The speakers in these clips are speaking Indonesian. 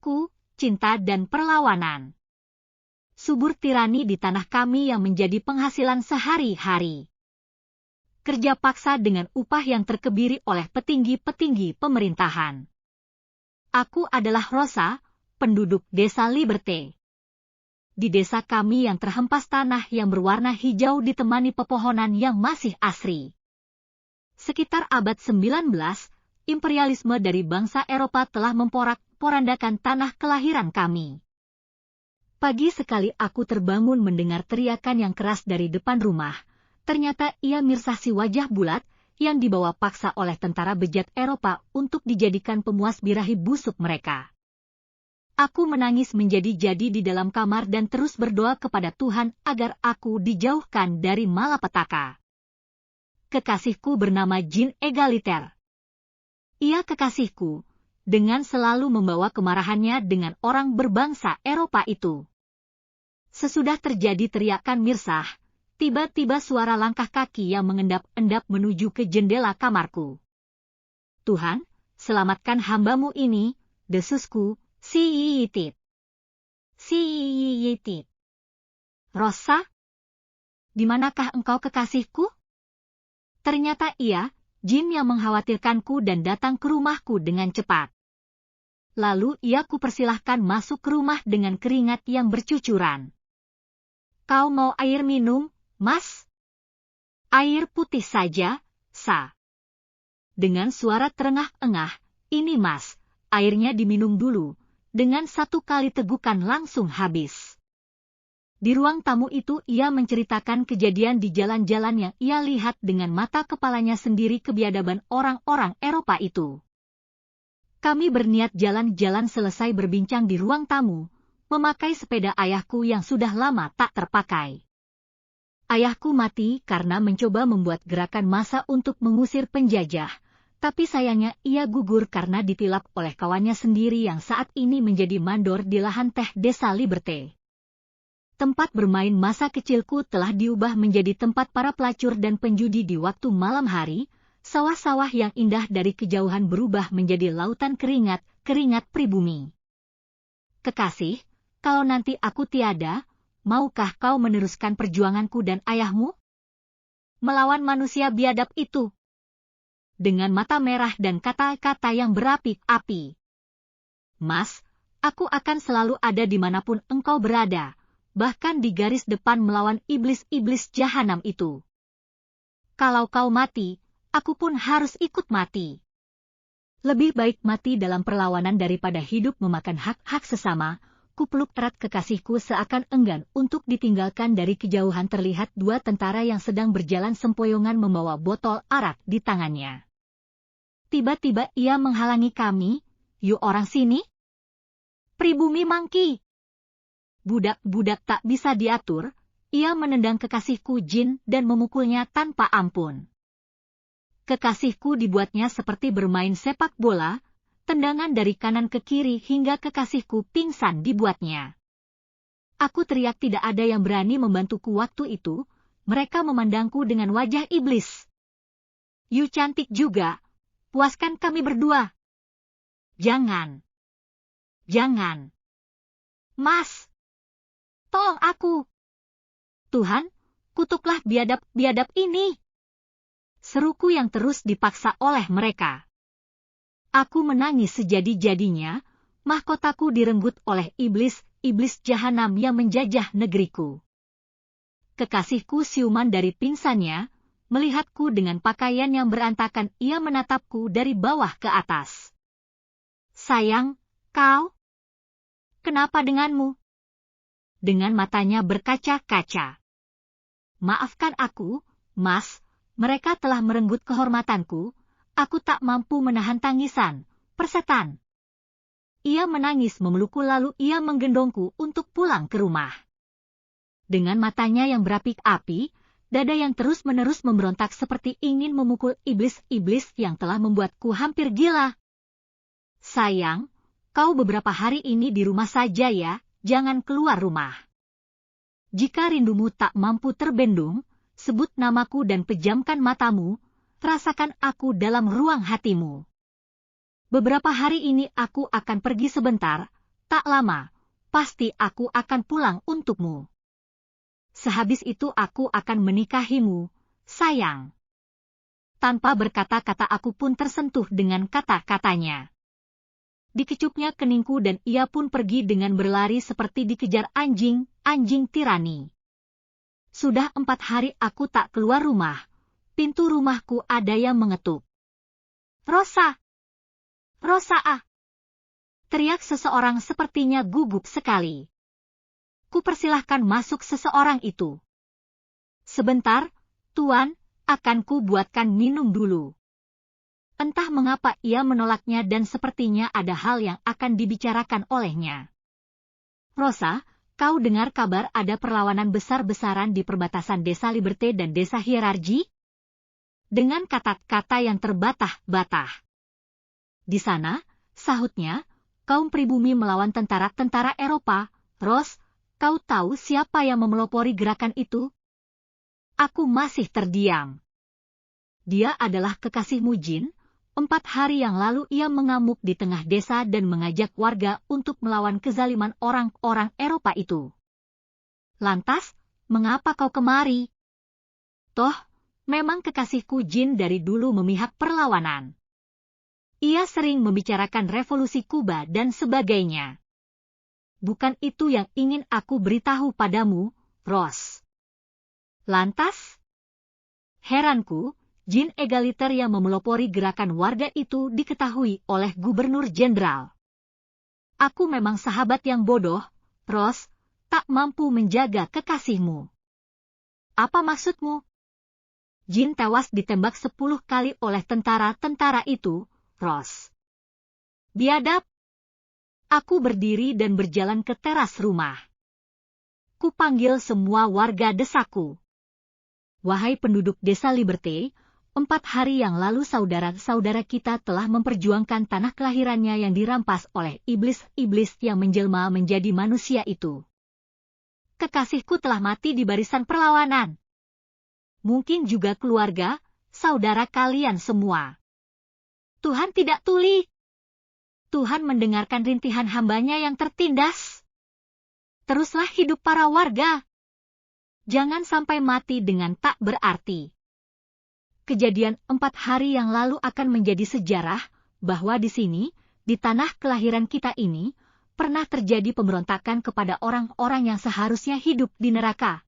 ayahku, cinta dan perlawanan. Subur tirani di tanah kami yang menjadi penghasilan sehari-hari. Kerja paksa dengan upah yang terkebiri oleh petinggi-petinggi pemerintahan. Aku adalah Rosa, penduduk desa Liberté. Di desa kami yang terhempas tanah yang berwarna hijau ditemani pepohonan yang masih asri. Sekitar abad 19, imperialisme dari bangsa Eropa telah memporak-porandakan tanah kelahiran kami. Pagi sekali aku terbangun mendengar teriakan yang keras dari depan rumah. Ternyata ia Mirsah si wajah bulat yang dibawa paksa oleh tentara bejat Eropa untuk dijadikan pemuas birahi busuk mereka. Aku menangis menjadi-jadi di dalam kamar dan terus berdoa kepada Tuhan agar aku dijauhkan dari malapetaka. Kekasihku bernama Jean Egaliter. Ia kekasihku, dengan selalu membawa kemarahannya dengan orang berbangsa Eropa itu. Sesudah terjadi teriakan Mirsah, tiba-tiba suara langkah kaki yang mengendap-endap menuju ke jendela kamarku. Tuhan, selamatkan hambamu ini, desusku, si Yiyitit. Si Yiyitit. Rosa? Di manakah engkau kekasihku? Ternyata ia, jin yang mengkhawatirkanku dan datang ke rumahku dengan cepat. Lalu ia kupersilahkan masuk ke rumah dengan keringat yang bercucuran. Kau mau air minum, Mas? Air putih saja, Sa. Dengan suara terengah-engah, ini Mas, airnya diminum dulu, dengan satu kali tegukan langsung habis. Di ruang tamu itu ia menceritakan kejadian di jalan-jalan yang ia lihat dengan mata kepalanya sendiri kebiadaban orang-orang Eropa itu. Kami berniat jalan-jalan selesai berbincang di ruang tamu, memakai sepeda ayahku yang sudah lama tak terpakai. Ayahku mati karena mencoba membuat gerakan massa untuk mengusir penjajah, tapi sayangnya ia gugur karena ditilap oleh kawannya sendiri yang saat ini menjadi mandor di lahan teh desa Liberté. Tempat bermain masa kecilku telah diubah menjadi tempat para pelacur dan penjudi di waktu malam hari, sawah-sawah yang indah dari kejauhan berubah menjadi lautan keringat pribumi. Kekasih, kalau nanti aku tiada, maukah kau meneruskan perjuanganku dan ayahmu? Melawan manusia biadab itu. Dengan mata merah dan kata-kata yang berapi-api. Mas, aku akan selalu ada dimanapun engkau berada, bahkan di garis depan melawan iblis-iblis jahanam itu. Kalau kau mati, aku pun harus ikut mati. Lebih baik mati dalam perlawanan daripada hidup memakan hak-hak sesama. Kupeluk erat kekasihku seakan enggan untuk ditinggalkan. Dari kejauhan terlihat dua tentara yang sedang berjalan sempoyongan membawa botol arak di tangannya. Tiba-tiba ia menghalangi kami, "Yuk orang sini." Pribumi mangki. Budak-budak tak bisa diatur, ia menendang kekasihku Jin dan memukulnya tanpa ampun. Kekasihku dibuatnya seperti bermain sepak bola, tendangan dari kanan ke kiri hingga kekasihku pingsan dibuatnya. Aku teriak tidak ada yang berani membantuku waktu itu, mereka memandangku dengan wajah iblis. "You cantik juga, puaskan kami berdua." "Jangan. Jangan. Mas. Tolong aku. Tuhan, kutuklah biadab-biadab ini." Seruku yang terus dipaksa oleh mereka. Aku menangis sejadi-jadinya, mahkotaku direnggut oleh iblis jahanam yang menjajah negeriku. Kekasihku siuman dari pingsannya, melihatku dengan pakaian yang berantakan, ia menatapku dari bawah ke atas. "Sayang, kau? Kenapa denganmu?" Dengan matanya berkaca-kaca. "Maafkan aku, Mas, mereka telah merenggut kehormatanku, aku tak mampu menahan tangisan, persetan." Ia menangis memelukku lalu ia menggendongku untuk pulang ke rumah. Dengan matanya yang berapi-api, dada yang terus-menerus memberontak seperti ingin memukul iblis-iblis yang telah membuatku hampir gila. "Sayang, kau beberapa hari ini di rumah saja ya, jangan keluar rumah. Jika rindumu tak mampu terbendung, sebut namaku dan pejamkan matamu, rasakan aku dalam ruang hatimu. Beberapa hari ini aku akan pergi sebentar, Tak lama, pasti aku akan pulang untukmu. Sehabis itu aku akan menikahimu, sayang. Tanpa berkata-kata aku pun tersentuh dengan kata-katanya. Dikecupnya keningku dan ia pun pergi dengan berlari seperti dikejar anjing, anjing tirani. Sudah 4 hari aku tak keluar rumah. Pintu rumahku ada yang mengetuk. Rosa! Rosa ah! Teriak seseorang sepertinya gugup sekali. Kupersilahkan masuk seseorang itu. Sebentar, Tuan, akan ku buatkan minum dulu. Entah mengapa ia menolaknya dan sepertinya ada hal yang akan dibicarakan olehnya. Rosa, kau dengar kabar ada perlawanan besar-besaran di perbatasan Desa Liberté dan Desa Hierargi? Dengan kata-kata yang terbatah-batah. Di sana, sahutnya, kaum pribumi melawan tentara-tentara Eropa. Ros, kau tahu siapa yang memelopori gerakan itu? Aku masih terdiam. Dia adalah kekasihmu Jin. 4 hari yang lalu ia mengamuk di tengah desa dan mengajak warga untuk melawan kezaliman orang-orang Eropa itu. Lantas, mengapa kau kemari? Toh, memang kekasihku Jin dari dulu memihak perlawanan. Ia sering membicarakan revolusi Kuba dan sebagainya. Bukan itu yang ingin aku beritahu padamu, Ros. Lantas? Heranku, Jin egaliter yang memelopori gerakan warga itu diketahui oleh Gubernur Jenderal. Aku memang sahabat yang bodoh, Ros, tak mampu menjaga kekasihmu. Apa maksudmu? Jin tewas ditembak 10 kali oleh tentara-tentara itu, Ros. Biadab. Aku berdiri dan berjalan ke teras rumah. Kupanggil semua warga desaku. Wahai penduduk Desa Liberté, 4 hari yang lalu saudara-saudara kita telah memperjuangkan tanah kelahirannya yang dirampas oleh iblis-iblis yang menjelma menjadi manusia itu. Kekasihku telah mati di barisan perlawanan. Mungkin juga keluarga, saudara kalian semua. Tuhan tidak tuli. Tuhan mendengarkan rintihan hambanya yang tertindas. Teruslah hidup para warga. Jangan sampai mati dengan tak berarti. Kejadian 4 hari yang lalu akan menjadi sejarah, bahwa di sini, di tanah kelahiran kita ini, pernah terjadi pemberontakan kepada orang-orang yang seharusnya hidup di neraka.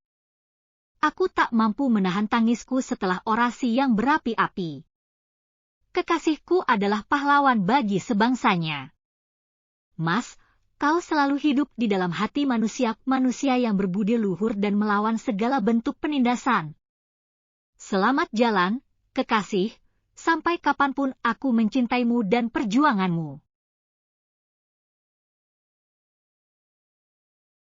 Aku tak mampu menahan tangisku setelah orasi yang berapi-api. Kekasihku adalah pahlawan bagi sebangsanya. Mas, kau selalu hidup di dalam hati manusia yang berbudi luhur dan melawan segala bentuk penindasan. Selamat jalan, kekasih, sampai kapanpun aku mencintaimu dan perjuanganmu.